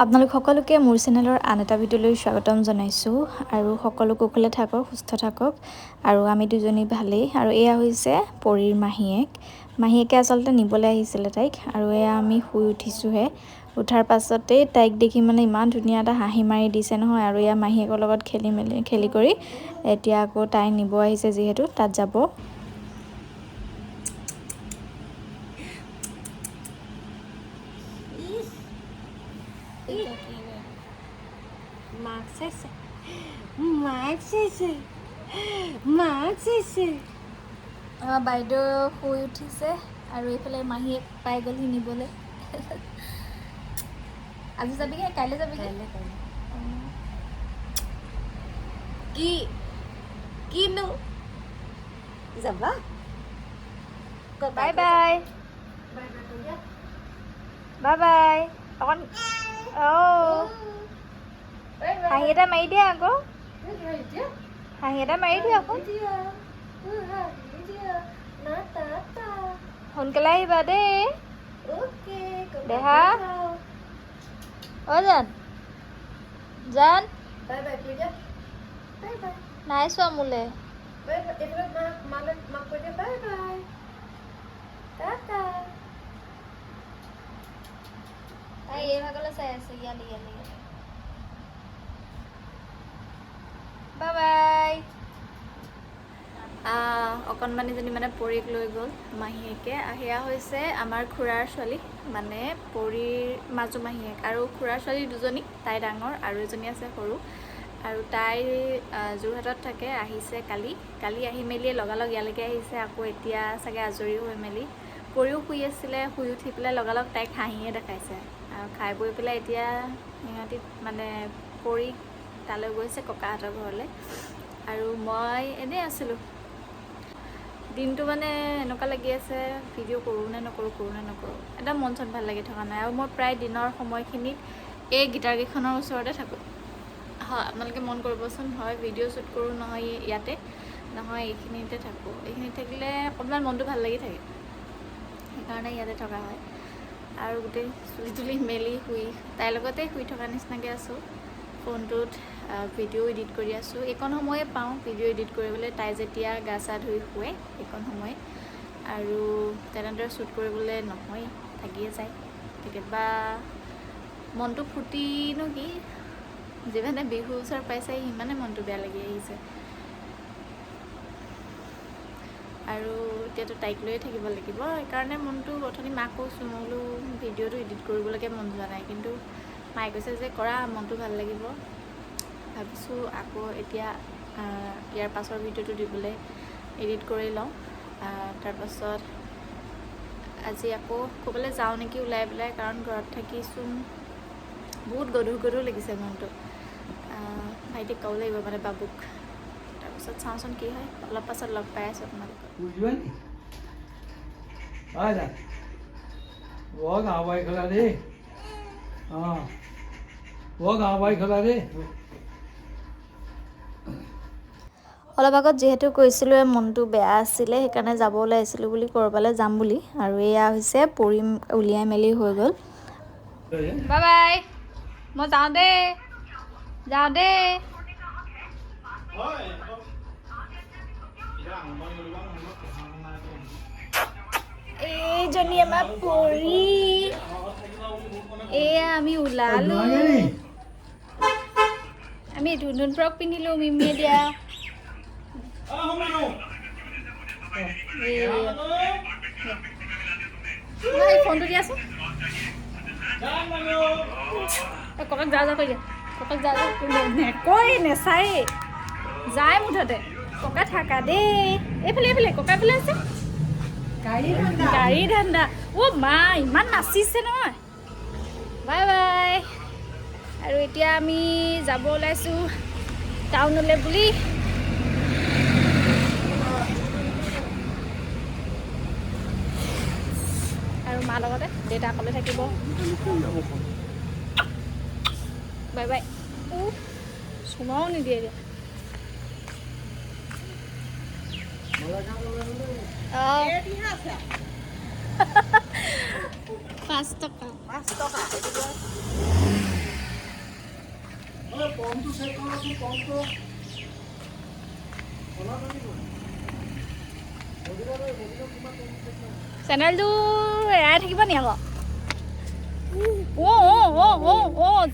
আপোনালোক সকলোকে মোৰ চেনেলৰ আন এটা ভিডিঅ'লৈ স্বাগতম জনাইছোঁ আৰু সকলো কুশলে থাকক সুস্থ থাকক আৰু আমি দুজনী ভালেই আৰু এয়া হৈছে পৰীৰ মাহীয়েকে আচলতে নিবলৈ আহিছিলে তাইক আৰু এয়া আমি শুই উঠিছোঁহে উঠাৰ পাছতেই তাইক দেখি মানে ইমান ধুনীয়া এটা হাঁহি মাৰি দিছে নহয় আৰু এয়া মাহীয়েকৰ লগত খেলি কৰি এতিয়া আকৌ তাই নিব আহিছে যিহেতু তাত যাব বাইদেউ শুই উঠিছে আৰু এইফালে মাহীয়েক পাই গ'লহি নিবলৈ আজি যাবিগে কাইলৈ যাবিগে কিনো যাবা বাই বাই বাই বাই অকণ হাঁহি এটা মাৰি দিয়া আকৌ হাঁহি এটা মাৰি দিয়া আকৌ সোনকালে আহিবা দেই দেহা জান নাই চোৱা মোলৈ তাই এই ভাগলৈ চাই আছে ইয়ালে বাই বাই অকণমানিজনী মানে পৰীক লৈ গ'ল মাহীয়েকে সেয়া হৈছে আমাৰ খুৰাৰ ছোৱালী মানে পৰীৰ মাজু মাহীয়েক আৰু খুৰাৰ ছোৱালী দুজনী তাই ডাঙৰ আৰু এজনী আছে সৰু আৰু তাই যোৰহাটত থাকে আহিছে কালি আহি মেলি লগালগ ইয়ালৈকে আহিছে আকৌ এতিয়া চাগে আজৰি হৈ মেলি পৰীও শুই আছিলে শুই উঠি পেলাই লগালগ তাইক হাঁহিয়ে দেখাইছে আৰু খাই বৈ পেলাই এতিয়া সিহঁতি মানে পৰী তালৈ গৈছে ককাহঁতৰ ঘৰলৈ আৰু মই এনেই আছিলোঁ দিনটো মানে এনেকুৱা লাগি আছে ভিডিঅ' কৰোঁ নে নকৰোঁ একদম মন চন ভাল লাগি থকা নাই আৰু মই প্ৰায় দিনৰ সময়খিনিত এই গীটাৰকেইখনৰ ওচৰতে থাকোঁ হয় আপোনালোকে মন কৰিবচোন হয় ভিডিঅ' শ্বুট কৰোঁ নহয় ইয়াতে নহয় এইখিনিতে থাকোঁ এইখিনিত থাকিলে অকণমান মনটো ভাল লাগি থাকে সেইকাৰণে ইয়াতে থকা হয় আৰু গোটেই চুলি তুলি মেলি তাইৰ লগতে শুই থকা নিচিনাকৈ আছোঁ ফোনটোত ভিডিঅ' এডিট কৰি আছোঁ এইকণ সময়ে পাওঁ ভিডিঅ' এডিট কৰিবলৈ তাই যেতিয়া গা চা ধুই শুৱে এইকণ সময় আৰু তেনেদৰে শ্বুট কৰিবলৈ নহয় থাকিয়ে যায় কেতিয়াবা মনটো ফুৰ্তিনো কি যিমানে বিহু ওচৰ পাইছে সিমানে মনটো বেয়া লাগি আহিছে আৰু এতিয়াতো তাইক লৈয়ে থাকিব লাগিব সেইকাৰণে মনটো অথনি মাক কৈছোঁ মই বোলো ভিডিঅ'টো এডিট কৰিবলৈকে মন যোৱা নাই কিন্তু মায়ে কৈছে যে কৰা মনটো ভাল লাগিব ভাবিছোঁ আকৌ এতিয়া ইয়াৰ পাছৰ ভিডিঅ'টো দিবলৈ এডিট কৰি লওঁ তাৰপাছত আজি আকৌ ক'বলৈ যাওঁ নেকি ওলাই পেলাই কাৰণ ঘৰত থাকিচোন বহুত গধুৰ লাগিছে মনটো ভাইটিক ক'ব লাগিব মানে বাবুক তাৰপিছত চাওঁচোন কি হয় অলপ পাছত লগ পাই আছোঁ অলপ আগত যিহেতু কৈছিলোঁ মনটো বেয়া আছিলে সেইকাৰণে যাব ওলাইছিলোঁ বুলি ক'ৰবালৈ যাম বুলি আৰু এয়া হৈছে পৰি উলিয়াই মেলি হৈ গ'ল বাই বাই মই যাওঁ দেই এইজনী আমাৰ পৰি এয়া আমি ওলালোঁ আমি ধুন ফ্ৰক পিন্ধিলোঁ মিমিয়ে দিয়া ফোনটো দিয়াচোন ককাক যা কৰি দিয়া ককাক যা নেকৈ নেচাই যায় মুঠতে ককা থাকা দেই এইফালে ককা এইফালে আছে গাড়ী ধান্দা মা ইমান নাচিছে নহয় বাই বাই আৰু এতিয়া আমি যাব ওলাইছোঁ টাউনলৈ বুলি আৰু মাৰ লগতে দেউতা অকলে থাকিব বাই বাই চুমাও নিদিয়ে এতিয়া 5 টাকা চেনেলটো এৰাই থাকিব নি আকৌ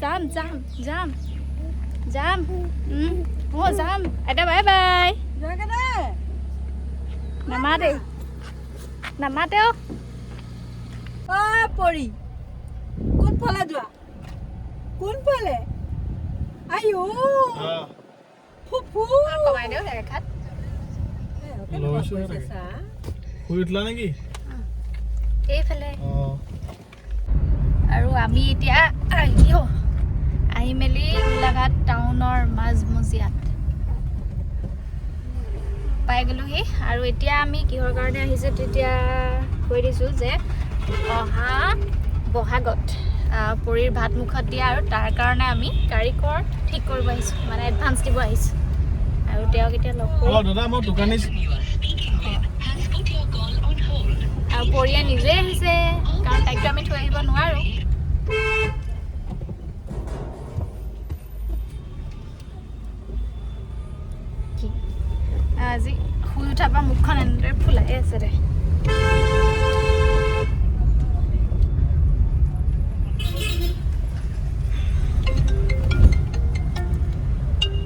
যাম যাম যাম যাম যাম এটা বাই বাই নামাতে নামাতেও পৰি কোনফালে যোৱা কোনফালে আইও ফুফু কমাই দিওঁ ৰেখাত শুই উঠলা নেকি এইফালে অঁ আৰু আমি এতিয়া আহি মেলি গোলাঘাট টাউনৰ মাজমজিয়াত পাই গ'লোহি আৰু এতিয়া আমি কিহৰ কাৰণে আহিছোঁ তেতিয়া কৈ দিছোঁ যে অহা বহাগত পৰীৰ ভাত মুখত দিয়া আৰু তাৰ কাৰণে আমি কাৰিকৰ ঠিক কৰিব আহিছোঁ মানে এডভান্স দিব আহিছোঁ আৰু তেওঁক এতিয়া লগ কৰি দাদা মই দোকানী আৰু পৰিয়ে নিজে আহিছে কাৰণ তাইকটো আমি থৈ আহিব নোৱাৰোঁ আজি শুই উঠাৰ পৰা মুখখন এনেদৰে ফুলাই আছে দে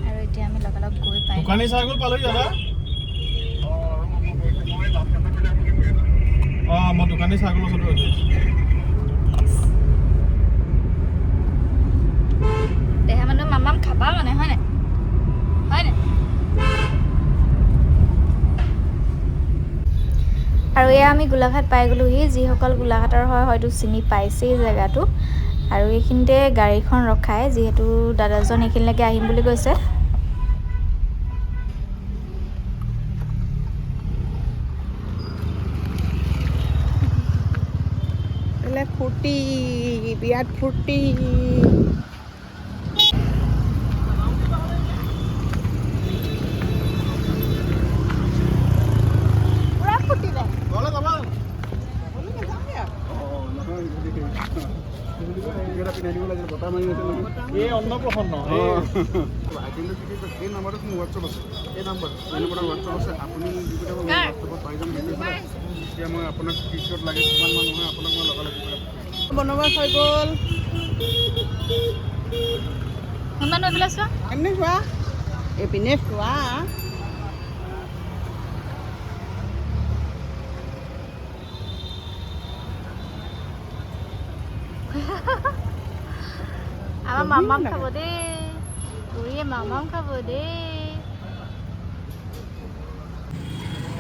আৰু এতিয়া আমি লগালগ গৈ পাই দোকানী চাৰ্কল পালোহি দাদা অঁ মই দোকানী চাৰ্কলৰ ওচৰত ৰখি আছোঁ দেহা মানুহ মামাম খাবা মানে হয়নে হয়নে আৰু এয়া আমি গোলাঘাট পাই গ'লোহি যিসকল গোলাঘাটৰ হয় হয়তো চিনি পাইছেই জেগাটো আৰু এইখিনিতে গাড়ীখন ৰখাই যিহেতু দাদাজন এইখিনিলৈকে আহিম বুলি কৈছে ফূৰ্তি বিৰাট ফূৰ্তি পুৰা ফুটিলে এই অন্নপ্ৰসন্ন এই নাম্বাৰটোত মোৰ হোৱাটছআপ আছে এই নাম্বাৰটো হোৱাটছআপ আছে আপুনি যিকেইটা হোৱাটছআপত পাই যাম তেতিয়া মই আপোনাক পিছত লাগে কিমান মানুহ হয় আপোনাক মই লগালগ বনবাস হৈ গ'ল ইমান এইফালে চোৱা এনে চোৱা এইপিনে চোৱা আমাৰ মামাম খাব দেই বুঢ়ীয়ে মামাম খাব দেই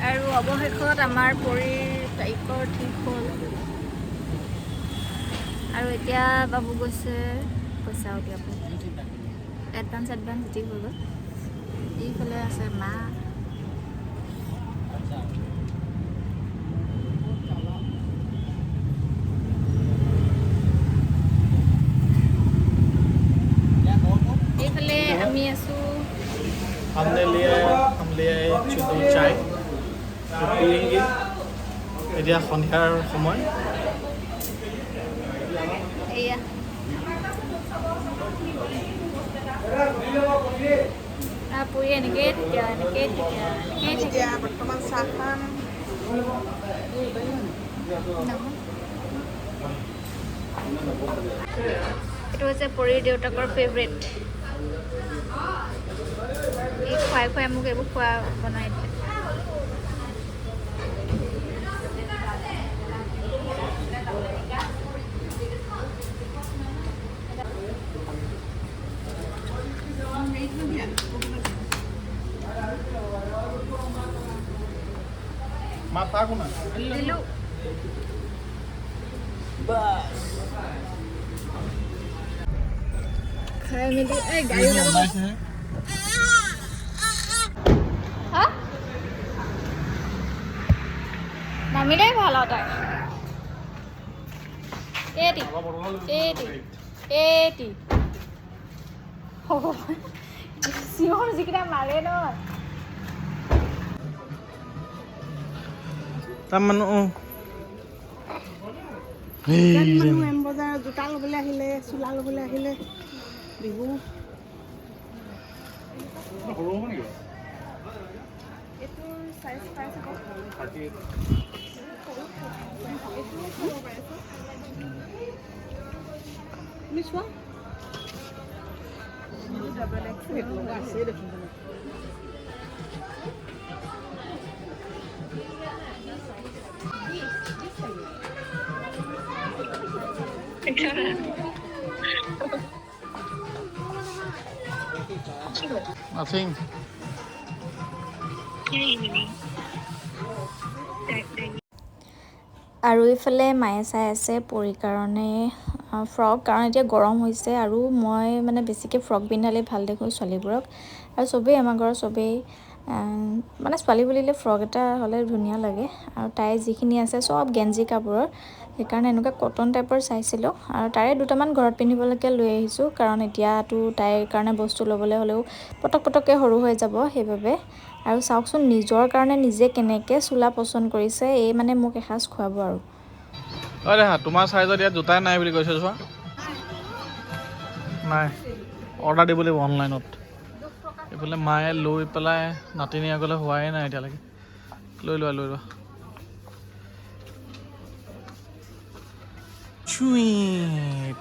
আৰু অৱশেষত আমাৰ পৰীৰ তাৰিখৰ ঠিক হ'ল আৰু এতিয়া বাবু গৈছে পইচা উলিয়াব এডভান্স দি হৈ গ'ল এইফালে আছে মা এইফালে আমি আছোঁ हमने लिया चुदू चाय पिएंगे এতিয়া সন্ধিয়াৰ সময় এয়া পুৰি এনেকৈ এতিয়া বৰ্তমান চাহখন এইটো হৈছে পৰীৰ দেউতাকৰ ফেভৰেট এই খুৱাই খুৱাই মোক এইবোৰ খোৱা বনাই দিলে মাথা কোনা দিলোঁ খাই মেলি এই গাড়ী বনাইছেহে হা নামিলেই ভাল আৰু তাই এটি চিঞৰ যিকেইটা মাৰে ন তাৰমানে মানুহ এম বজাৰত জোতা ল'বলৈ আহিলে চোলা ল'বলৈ আহিলে বিহু সৰু হ'ব নেকি? এইটোৰ চাইজ পাই চাব 38 তুমি চোৱা ডাবল এক্সেল আছে দেখোন নাথিং আৰু ইফালে মায়ে চাই আছে পৰীৰ কাৰণে ফ্ৰক, কাৰণ এতিয়া গৰম হৈছে আৰু মই মানে বেছিকৈ ফ্ৰক পিন্ধালে ভাল দেখোঁ ছোৱালীবোৰক। আৰু চবেই আমাৰ ঘৰৰ চবেই মানে ছোৱালী বুলিলে ফ্ৰক এটা হ'লে ধুনীয়া লাগে। আৰু তাইৰ যিখিনি আছে চব গেঞ্জি কাপোৰৰ, সেইকাৰণে এনেকুৱা কটন টাইপৰ চাইছিলোঁ। আৰু তাৰে দুটামান ঘৰত পিন্ধিবলৈকে লৈ আহিছোঁ, কাৰণ এতিয়াতো তাইৰ কাৰণে বস্তু ল'বলৈ হ'লেও পটককৈ সৰু হৈ যাব, সেইবাবে। আৰু চাওকচোন নিজৰ কাৰণে নিজে কেনেকৈ চোলা পচন্দ কৰিছে, এই মানে মোক এসাঁজ খুৱাব আৰু। অ' দেখা তোমাৰ চাইজত ইয়াত জোতাই নাই বুলি কৈছে, চোৱা নাই, অৰ্ডাৰ দিব লাগিব অনলাইনত। এইফালে মায়ে লৈ পেলাই নাতিনী আগলৈ হোৱাই নাই এতিয়ালৈকে। লৈ লোৱা চুইট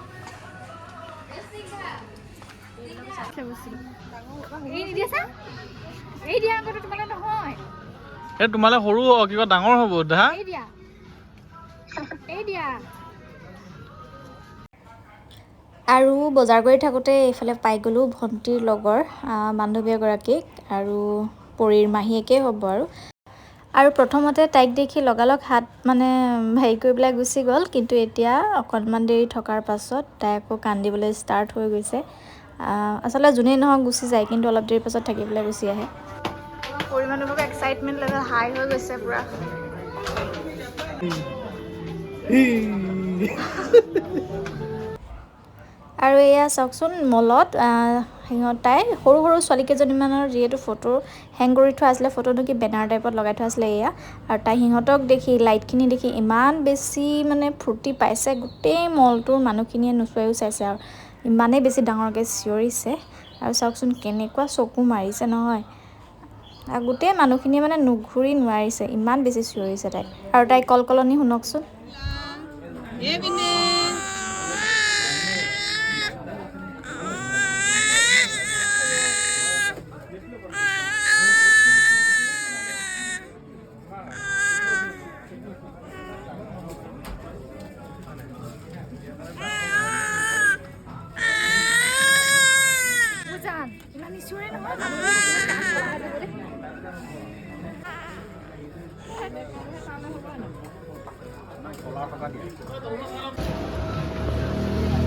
এই তোমালে সৰু কিবা ডাঙৰ হ'ব দেখা। আৰু বজাৰ কৰি থাকোঁতে এইফালে পাই গ'লোঁ ভণ্টিৰ লগৰ বান্ধৱী এগৰাকীক, আৰু পৰীৰ মাহীয়েকেই হ'ব আৰু প্ৰথমতে তাইক দেখি লগালগ হাত মানে হেৰি কৰি পেলাই গুচি গ'ল, কিন্তু এতিয়া অকণমান দেৰি থকাৰ পাছত তাই আকৌ কান্দিবলৈ ষ্টাৰ্ট হৈ গৈছে। আচলতে যোনেই নহওক গুচি যায়, কিন্তু অলপ দেৰিৰ পাছত থাকি পেলাই গুচি আহে। পৰী মানুহবোৰক এক্সাইটমেণ্ট লেভেল হাই হৈ গৈছে পূৰা। আৰু এয়া চাওকচোন মলত তাই সৰু ছোৱালীকেইজনীমানৰ যিহেতু ফটো হেং কৰি থোৱা আছিলে, ফটোটো কি বেনাৰ টাইপত লগাই থোৱা আছিলে এয়া। আৰু তাই সিহঁতক দেখি, লাইটখিনি দেখি ইমান বেছি মানে ফূৰ্তি পাইছে, গোটেই মলটোৰ মানুহখিনিয়ে নোচোৱাইও চাইছে আৰু ইমানেই বেছি ডাঙৰকৈ চিঞৰিছে। আৰু চাওকচোন কেনেকুৱা চকু মাৰিছে নহয়, গোটেই মানুহখিনিয়ে মানে নুঘূৰি নোৱাৰিছে, ইমান বেছি চিঞৰিছে তাই। আৰু তাই কলকলনি শুনকচোন।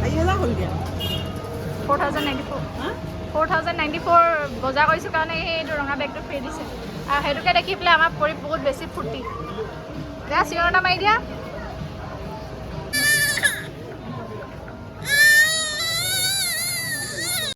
আহিলা হ'ল দিয়া 4,094 বজাৰ কৰিছোঁ কাৰণে সেইটো ৰঙা বেগটো ফ্ৰী দিছে। আৰু সেইটোকে দেখি পেলাই আমাৰ পৰি বহুত বেছি ফূৰ্তি। চিঞৰ এটা মাৰি দিয়া।